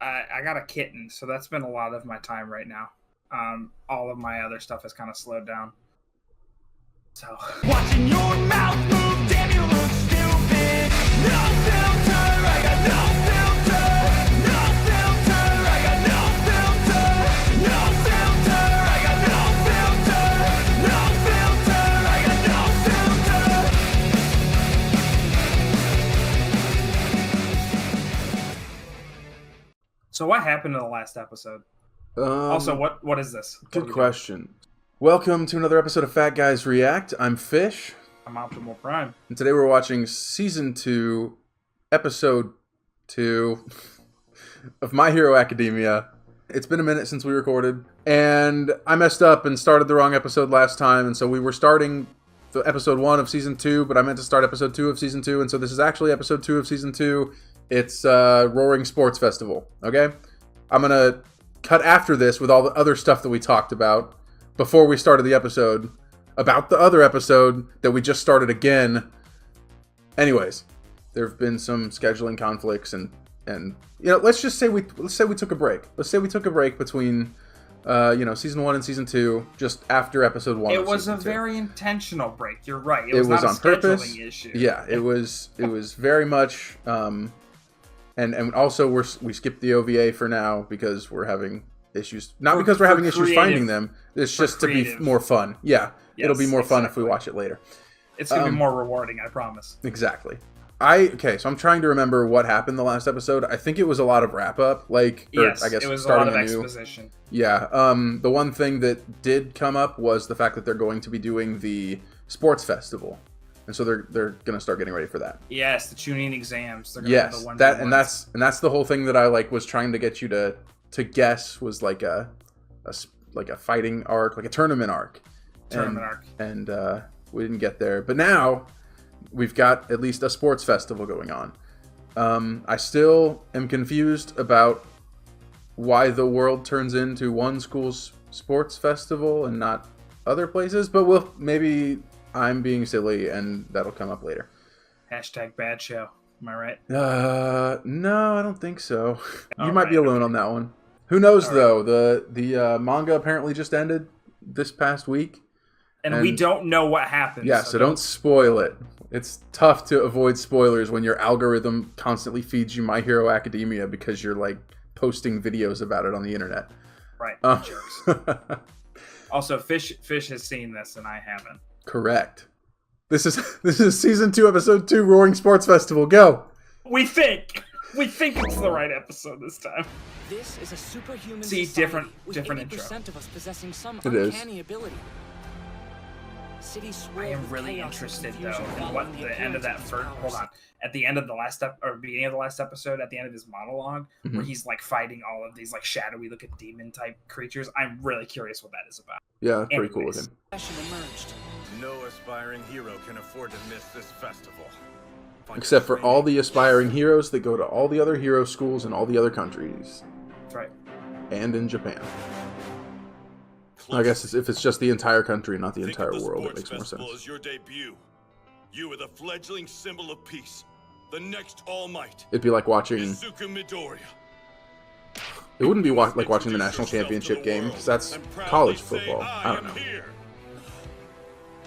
I got a kitten, so that's been a lot of my time right now. All of my other stuff has kind of slowed down. So Watching your mouth move, damn you look stupid. No filter, I got no filter. No filter, I got no filter. No filter, I got no filter. No filter, I got no filter. So what happened in the last episode? Also, what is this? Good question. Welcome to another episode of Fat Guys React. I'm Fish. I'm Optimal Prime. And today we're watching Season 2, Episode 2 of My Hero Academia. It's been a minute since we recorded, and I messed up and started the wrong episode last time, and so we were starting the Episode 1 of Season 2, but I meant to start Episode 2 of Season 2, and so this is actually Episode 2 of Season 2. It's Roaring Sports Festival, okay? I'm going to cut after this with all the other stuff that we talked about before we started the episode, about the other episode that we just started again. Anyways, there have been some scheduling conflicts, and you know, let's say we took a break. Let's say we took a break between Season 1 and Season 2, just after Episode 1. It was a very intentional break. You're right. It was not on a purpose. scheduling issue. Yeah, it was very much and also we skipped the OVA for now because we're having issues. Not because we're having issues finding them. It's just to be more fun. Yeah, yes, it'll be more fun if we watch it later. It's going to be more rewarding, I promise. Exactly. So I'm trying to remember what happened the last episode. I think it was a lot of wrap-up. Yes, I guess it was starting a lot of anew. exposition. Yeah, the one thing that did come up was the fact that they're going to be doing the sports festival. And so they're going to start getting ready for that. Yes, the tuning exams. They're Yes, have the that and that's the whole thing that I was trying to get you to guess was like a fighting arc, like a tournament arc. And we didn't get there, but now we've got at least a sports festival going on. I still am confused about why the world turns into one school's sports festival and not other places, but maybe I'm being silly, and that'll come up later. Hashtag bad show. Am I right? No, I don't think so. You might be alone on that one. Who knows, though? The manga apparently just ended this past week. And we don't know what happened. Yeah, so don't spoil it. It's tough to avoid spoilers when your algorithm constantly feeds you My Hero Academia because you're, posting videos about it on the internet. Right, jerks. Also, Fish has seen this, and I haven't. Correct. This is Season 2, Episode 2, Roaring Sports Festival. Go! We think it's the right episode this time. This is a superhuman different intro. intro. Of us possessing some It is. uncanny ability. I am really interested, though, in what the end of that first... Hold on. At the end of the last beginning of the last episode, at the end of his monologue, where he's, fighting all of these, shadowy looking demon-type creatures, I'm really curious what that is about. Yeah, pretty cool looking. No aspiring hero can afford to miss this festival. Except for all the aspiring heroes that go to all the other hero schools in all the other countries. That's right. And in Japan. I guess if it's just the entire country, not the entire world, it makes more sense. Is your debut. You are the fledgling symbol of peace, the next All Might. It'd be like watching. Izuku Midoriya. It wouldn't be like watching the national championship game, because that's college football. I don't know.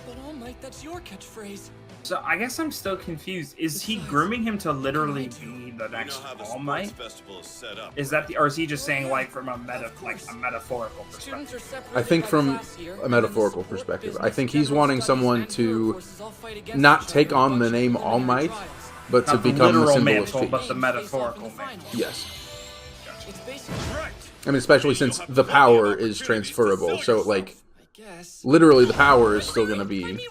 But All Might, that's your catchphrase. So I guess I'm still confused. Is he grooming him to literally be the next All Might? Is that or is he just saying from a metaphorical perspective? I think from a metaphorical perspective. I think he's wanting someone to not take on the name All Might, but to become the symbol of peace. But the metaphorical mantle. Yes. I mean, especially since the power is transferable, so literally the power is still going to be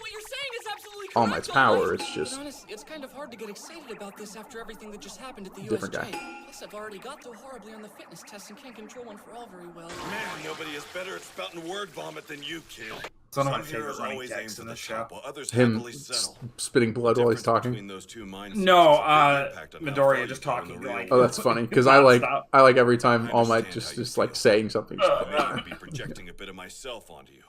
All Might's power. It's just it's kind of hard to get excited about this after everything that just happened at the different USJ. guy. Plus, I've already got through horribly on the fitness test and can't control one for all very well. Man, nobody is better at spouting word vomit than you, kid. It's one of my favorite running gags in the show. Him spitting blood while he's talking. No, Midoriya just talking. Oh, that's funny because I like every time All Might just saying something. I be projecting a bit of myself onto you.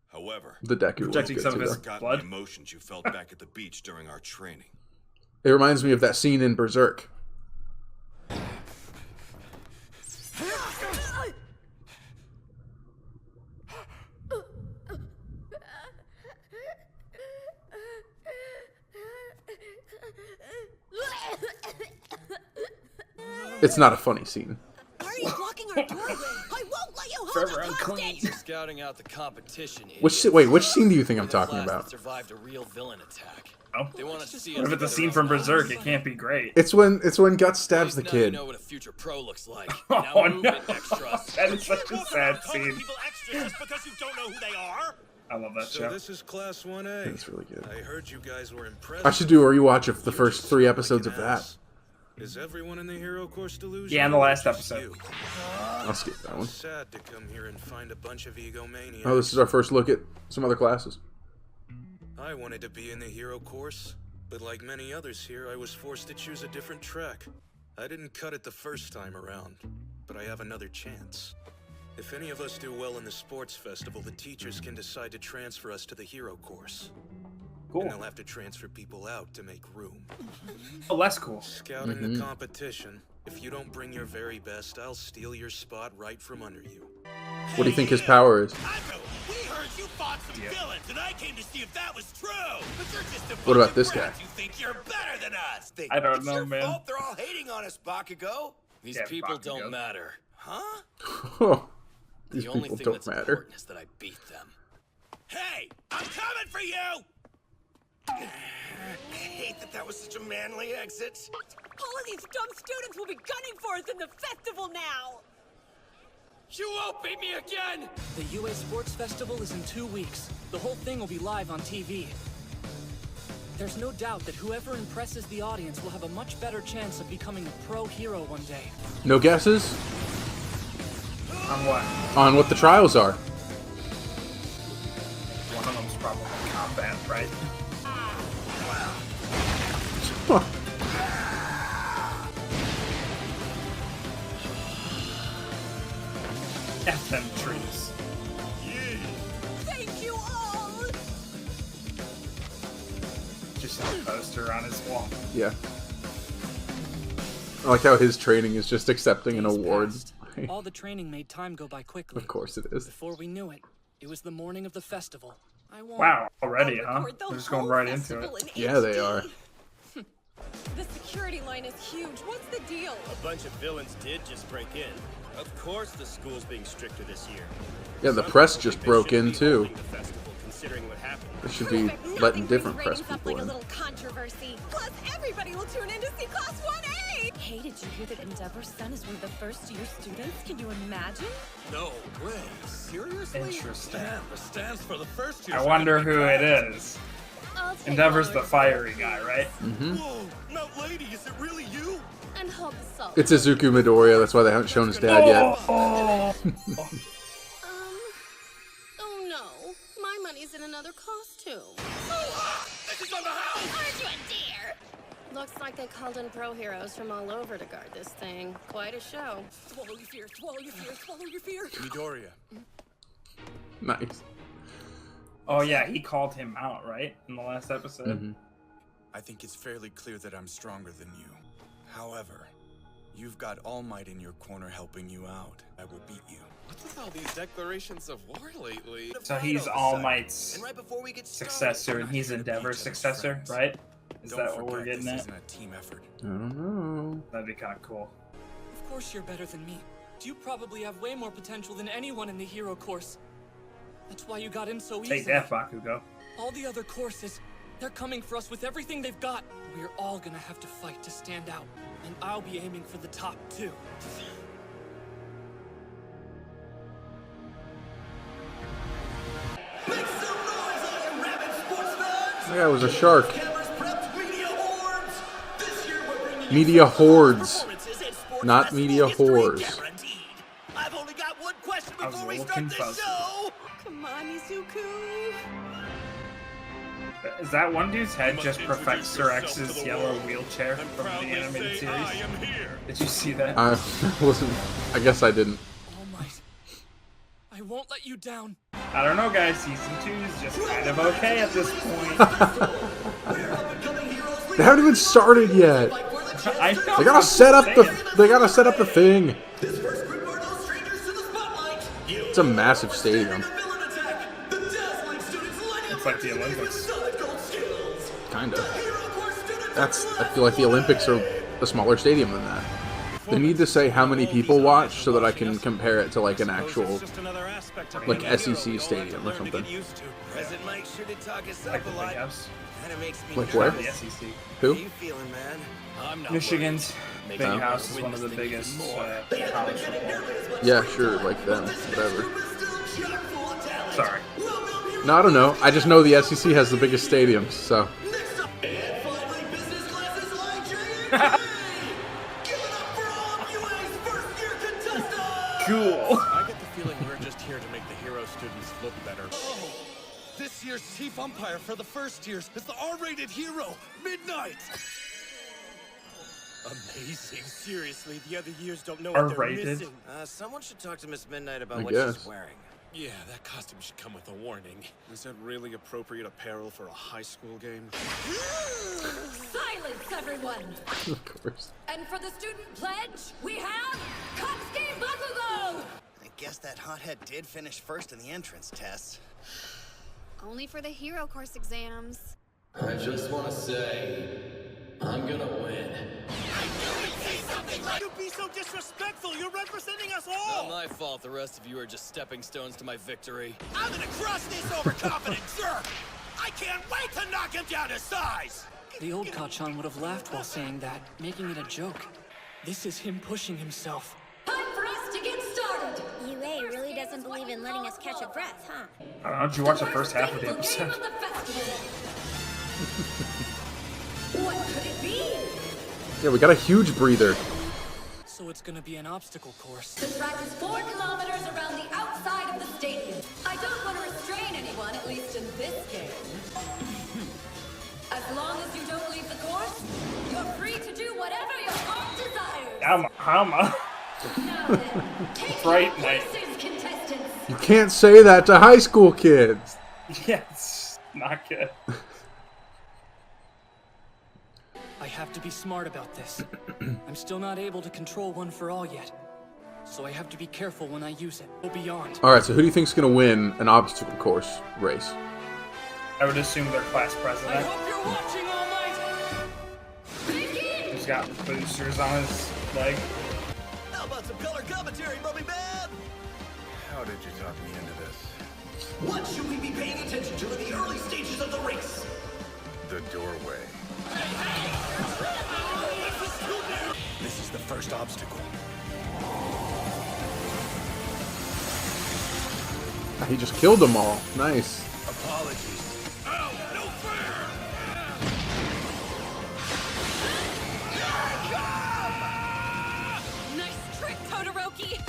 However, the Deku projecting some of his blood. The emotions you felt back at the beach during our training. It reminds me of that scene in Berserk. It's not a funny scene. Why are you blocking our doorway? I won't let you hold Forever a unclean. hostage. Scouting out the competition. Which scene do you think I'm talking Class that about? survived a real villain attack. Oh. They want to see What us if it's a together scene on from the Berserk? outside. It can't be great. It's when Guts stabs the Now you kid. know what a future pro looks like. Oh, Now move no. it, extras. That is such a sad Calling scene. people extras just because you don't know who they are? I love that So show. this is Class 1A. That's really good. I heard you guys were impressed. I should do a rewatch of the first 3 episodes of that. Is everyone in the hero course delusion? Yeah, in the last or just episode. you? I'll skip that one. Sad to come here and find a bunch of egomaniacs. Oh, this is our first look at some other classes. I wanted to be in the hero course, but like many others here, I was forced to choose a different track. I didn't cut it the first time around, but I have another chance. If any of us do well in the sports festival, the teachers can decide to transfer us to the hero course. Cool. And they'll have to transfer people out to make room. Oh, less cool. Scouting the competition. If you don't bring your very best, I'll steal your spot right from under you. What do you think his power is? We heard you fought some villains, and I came to see if that was true. But you're just a What about bunch this of guy? brats. You think you're better than us? I don't It's know, your man. fault they're all hating on us, Bakugo. These Yeah, people Bakugo. don't matter. Huh? Oh, these The only people thing don't that's matter. important is that I beat them. Hey, I'm coming for you! I hate that was such a manly exit. All of these dumb students will be gunning for us in the festival now. You won't beat me again! The UA Sports Festival is in 2 weeks. The whole thing will be live on TV. There's no doubt that whoever impresses the audience will have a much better chance of becoming a pro hero one day. No guesses On what? on what the trials are. One of them's probably combat, right? F them trees. Thank you all. Just a poster on his wall. Yeah. I like how his training is just accepting an Days award. passed. All the training made time go by quickly. Of course it is. Before we knew it, it was the morning of the festival. I won. Wow, already, I'll huh? record the They're just going whole right into festival it. in Yeah, they HD. are. The security line is huge. What's the deal? A bunch of villains did just break in. Of course the school's being stricter this year. Yeah, the Some press people just think they broke shouldn't in be too. holding the festival, considering what happened. They should be Perfect. letting Nothing different brings press ratings up people like a in. little controversy. Plus, everybody will tune in to see Class 1A. Hey, did you hear that Endeavor's son is one of the first-year students? Can you imagine? No way. Seriously? Interesting. Damn, it stands for the first year. I wonder who it is. I'll take Endeavor's all the our fiery guy, right? Whoa, Mount Lady, is it really you? And hold the salt. It's Izuku Midoriya, that's why they haven't shown his dad yet. Oh, Oh no. My money's in another costume. This is on the house! Aren't you a dear? Looks like they called in pro heroes from all over to guard this thing. Quite a show. Swallow your fear, swallow your fear, swallow your fear. Midoriya. Nice. oh yeah, he called him out, right? In the last episode. I think it's fairly clear that I'm stronger than you. However, you've got All Might in your corner helping you out. I will beat you. What's with all these declarations of war lately? So he's All Might's And right before we get started, successor, and he's Endeavor's successor, right? Is Don't that what we're forget, getting this at? isn't a team effort. I don't know. That'd be kind of cool. Of course you're better than me. You probably have way more potential than anyone in the hero course. That's why you got in so easily. Take that, Bakugo. All the other courses, they're coming for us with everything they've got. We're all gonna have to fight to stand out. And I'll be aiming for the top, too. Make some noise, all you rabid sports fans! That guy was a shark. Cameras prepped, media hordes! This year we're bringing you Media hordes. performances in sports Not festival media history whores. guaranteed. I've only got one question I was before a we little start this confused. show! Come on, Izuku. Is that one dude's head must just introduce Professor yourself to X's the yellow world. wheelchair And from the proudly animated say, series? I am here. Did you see that? I wasn't. I guess I didn't. All Might, I won't let you down. I don't know, guys. Season 2 is just kind of okay at this point. They haven't even started yet. I know. They gotta set up the. They gotta set up the thing. This first group are no strangers to the spotlight! It's a massive stadium. The villain attack! The dazzling students lighting It's up like the their Olympics. solid gold skills! Kinda. Hero Course students That's. are I feel like the Olympics are a smaller stadium than that. They need to say how many people watch so that I can compare it to like an actual like SEC stadium or something. President Mike sure did talk us Like up the a Big lot. House. Kinda makes me Like where? The SEC. Who? How you feeling, man? I'm not Michigan's worried. Big Making House you is one of the win this thing biggest even more. college football. Yeah, sure, like them, whatever. Sorry. No, I don't know. I just know the SEC has the biggest stadiums, so. Cool. I get the feeling we're just here to make the hero students look better. Oh, this year's chief umpire for the first years is the R-rated hero, Midnight. Amazing. Seriously, the other years don't know what they're R-rated? missing. Someone should talk to Miss Midnight about I what guess. she's wearing. Yeah, that costume should come with a warning. Is that really appropriate apparel for a high school game? Silence, everyone! Of course. And for the student pledge, we have Katsuki Bakugo! I guess that hothead did finish first in the entrance test. Only for the hero course exams. I just want to say, I'm gonna win. You'd be so disrespectful. You're representing us all. Not my fault. The rest of you are just stepping stones to my victory. I'm gonna crush this overconfident jerk! I can't wait to knock him down to size! The old Kachan would have laughed while saying that, making it a joke. This is him pushing himself. Time for us to get started! UA really doesn't believe in letting us catch a breath, huh? I don't know. Did you watch the first half of the episode? What could it be? Yeah, we got a huge breather. So it's gonna be an obstacle course. The track is 4 kilometers around the outside of the stadium. I don't want to restrain anyone, at least in this game. As long as you don't leave the course, you're free to do whatever your heart desires. Hama. Now then, take Fright your Night. places, contestants. You can't say that to high school kids. Yeah, it's not good. I have to be smart about this. I'm still not able to control One for All yet. So I have to be careful when I use it. Go beyond. Alright, so who do you think's gonna win an obstacle course race? I would assume their class I president. hope you're watching, All Might! He's got boosters on his leg. How about some color commentary, Bubby Man? How did you talk me into this? What should we be paying attention to in the early stages of the race? The doorway. This is the first obstacle. He just killed them all. Nice. Apologies. Oh, no fair! Nice trick, Todoroki.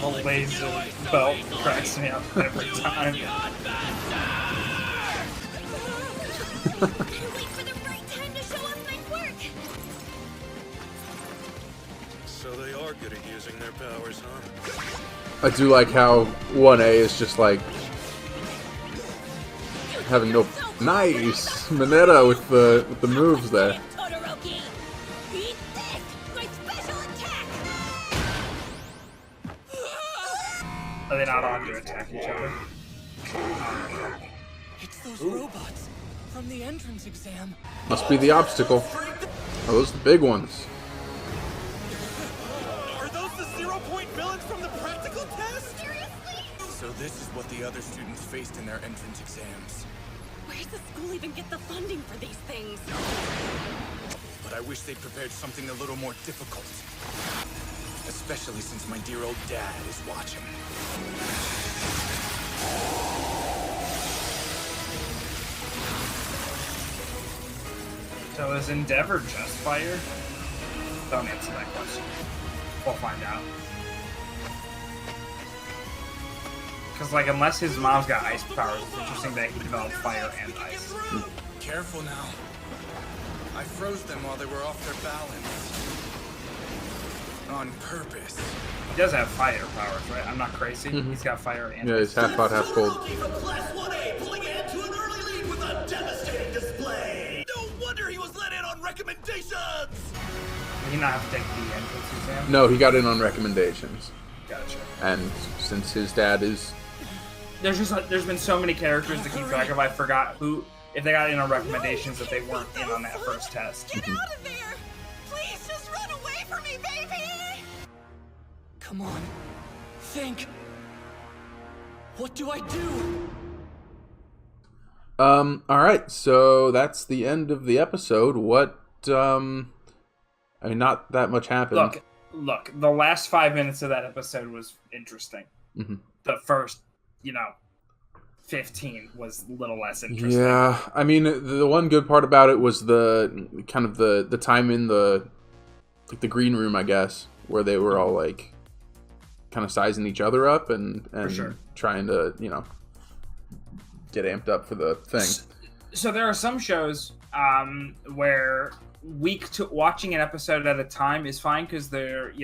The laser belt cracks me up every time. Gotta wait for the right time to show off my work. So they are good at using their powers, huh? I do like how 1A is just like having no nice Mineta with the moves there. Todoroki! Eat this! My special attack! Are they not on to attack each other? It's those robots from the entrance exam. Must be the obstacle. Oh, those are the big ones. Are those the 0-point villains from the practical test? Seriously? So this is what the other students faced in their entrance exams. Where's the school even get the funding for these things? But I wish they'd prepared something a little more difficult. Especially since my dear old dad is watching. So is Endeavor just fire? Don't answer that question. We'll find out. Because, like, unless his mom's got ice powers, it's interesting that he developed fire and ice. Careful now. I froze them while they were off their balance. On purpose. He does have fire powers, right? I'm not crazy. He's got fire and Yeah, he's half hot, half cold. From Class 1A pulling ahead to an early lead with a devastating display. No wonder he was let in on recommendations. Did he not have to take the entrance exam? No, he got in on recommendations. Gotcha. And since his dad is... There's been so many characters to keep track of. I forgot who, if they got in on recommendations, that they weren't in on that first test. Get out of there! Please just run away from me, baby! Come on. Think. What do I do? All right, so that's the end of the episode. What, I mean, not that much happened. Look, the last 5 minutes of that episode was interesting. Mm-hmm. The first, 15 was a little less interesting. Yeah, I mean, the one good part about it was the kind of the time in the green room, I guess, where they were all like kind of sizing each other up and sure. trying to, get amped up for the thing. So there are some shows where watching an episode at a time is fine because they're,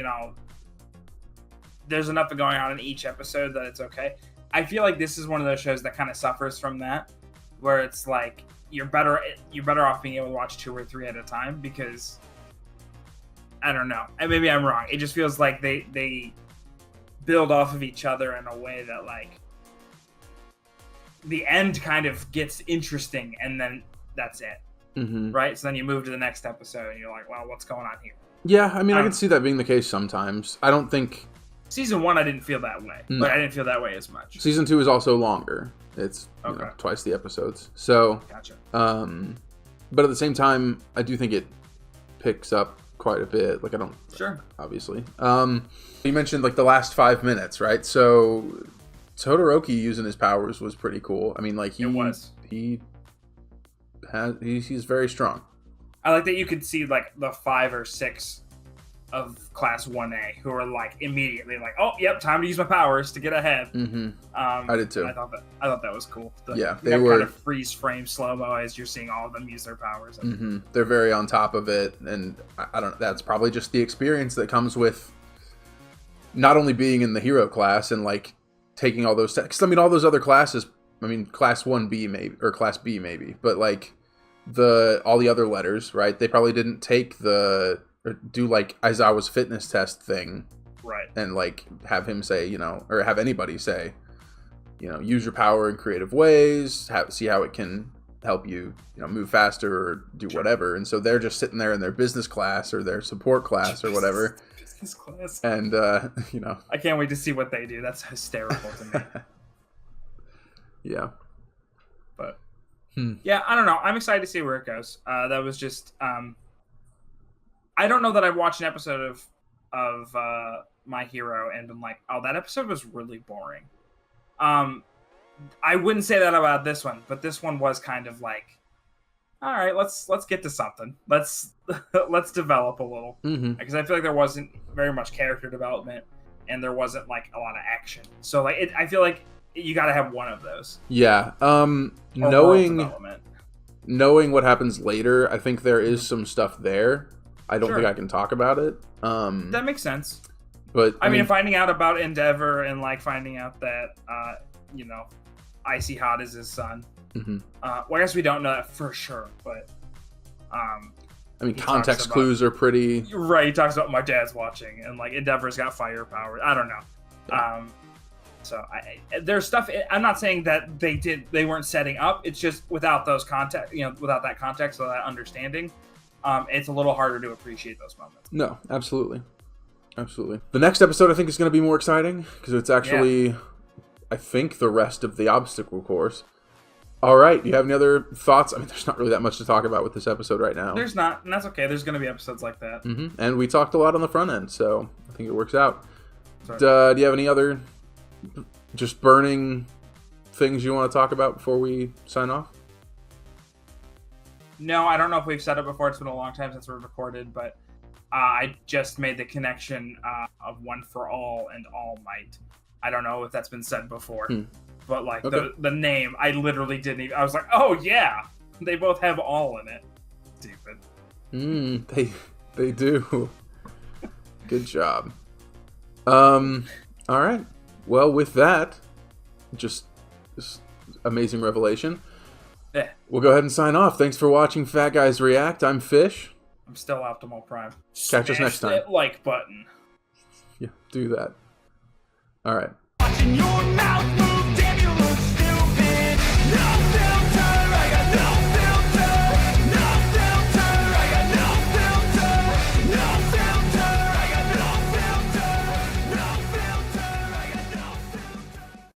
there's enough going on in each episode that it's okay. I feel like this is one of those shows that kind of suffers from that, where it's like you're better off being able to watch 2 or 3 at a time because I don't know. And maybe I'm wrong. It just feels like they build off of each other in a way that like the end kind of gets interesting and then that's it. Mm-hmm. Right? So then you move to the next episode and you're like, well, what's going on here? Yeah, I mean, I can see that being the case sometimes. I don't think... Season 1, I didn't feel that way. No. But I didn't feel that way as much. Season 2 is also longer. It's twice the episodes. So, gotcha. But at the same time, I do think it picks up quite a bit. Like, I don't... Sure. Obviously. You mentioned, like, the last 5 minutes, right? So, Todoroki using his powers was pretty cool. I mean, like, he's very strong. I like that you could see, like, the 5 or 6 of Class 1A who are, like, immediately like, oh, yep, time to use my powers to get ahead. Mm-hmm. I did too. I thought that was cool. They were kind of freeze frame slow-mo as you're seeing all of them use their powers. Mm-hmm. They're very on top of it, and I don't know, that's probably just the experience that comes with not only being in the hero class and, like, taking all those... Because, I mean, all those other classes... I mean, Class 1B maybe, or Class B maybe, but, like, all the other letters, right? They probably didn't take or do, like, Aizawa's fitness test thing. Right. And, like, have him say, or have anybody say, use your power in creative ways, see how it can help you, move faster or do whatever. And so they're just sitting there in their business class or their support class or whatever. Business class. And, I can't wait to see what they do. That's hysterical to me. Yeah. But, yeah, I don't know. I'm excited to see where it goes. That was just, I don't know that I've watched an episode of My Hero and been like, oh, that episode was really boring. I wouldn't say that about this one, but this one was kind of like, all right, let's get to something. Let's develop a little, because I feel like there wasn't very much character development, and there wasn't like a lot of action. So like, I feel like you got to have one of those. Yeah. Knowing what happens later, I think there is some stuff there. I don't think I can talk about it. That makes sense. But I mean, finding out about Endeavor and like finding out that Icy Hot is his son. Mm-hmm. Well, I guess we don't know that for sure, but I mean, context clues are pretty right. He talks about my dad's watching, and like Endeavor's got firepower. I don't know. Yeah. So there's stuff. I'm not saying that they weren't setting up. It's just without those context, without that context, without that understanding, it's a little harder to appreciate those moments. No, absolutely. The next episode I think is going to be more exciting because it's actually, I think, the rest of the obstacle course. All right, do you have any other thoughts? I mean, there's not really that much to talk about with this episode right now. There's not, and that's okay. There's going to be episodes like that. Mm-hmm. And we talked a lot on the front end, so I think it works out. Do you have any other just burning things you want to talk about before we sign off? No, I don't know if we've said it before. It's been a long time since we've recorded, but I just made the connection of One for All and All Might. I don't know if that's been said before, but like the name, I literally didn't even. I was like, oh yeah, they both have all in it. Stupid. They do. Good job. All right. Well, with that, just amazing revelation. Yeah. We'll go ahead and sign off. Thanks for watching Fat Guys React. I'm Fish. I'm still Optimal Prime. Catch us next time. That like button. Yeah, do that. All right. Watching your mouth move.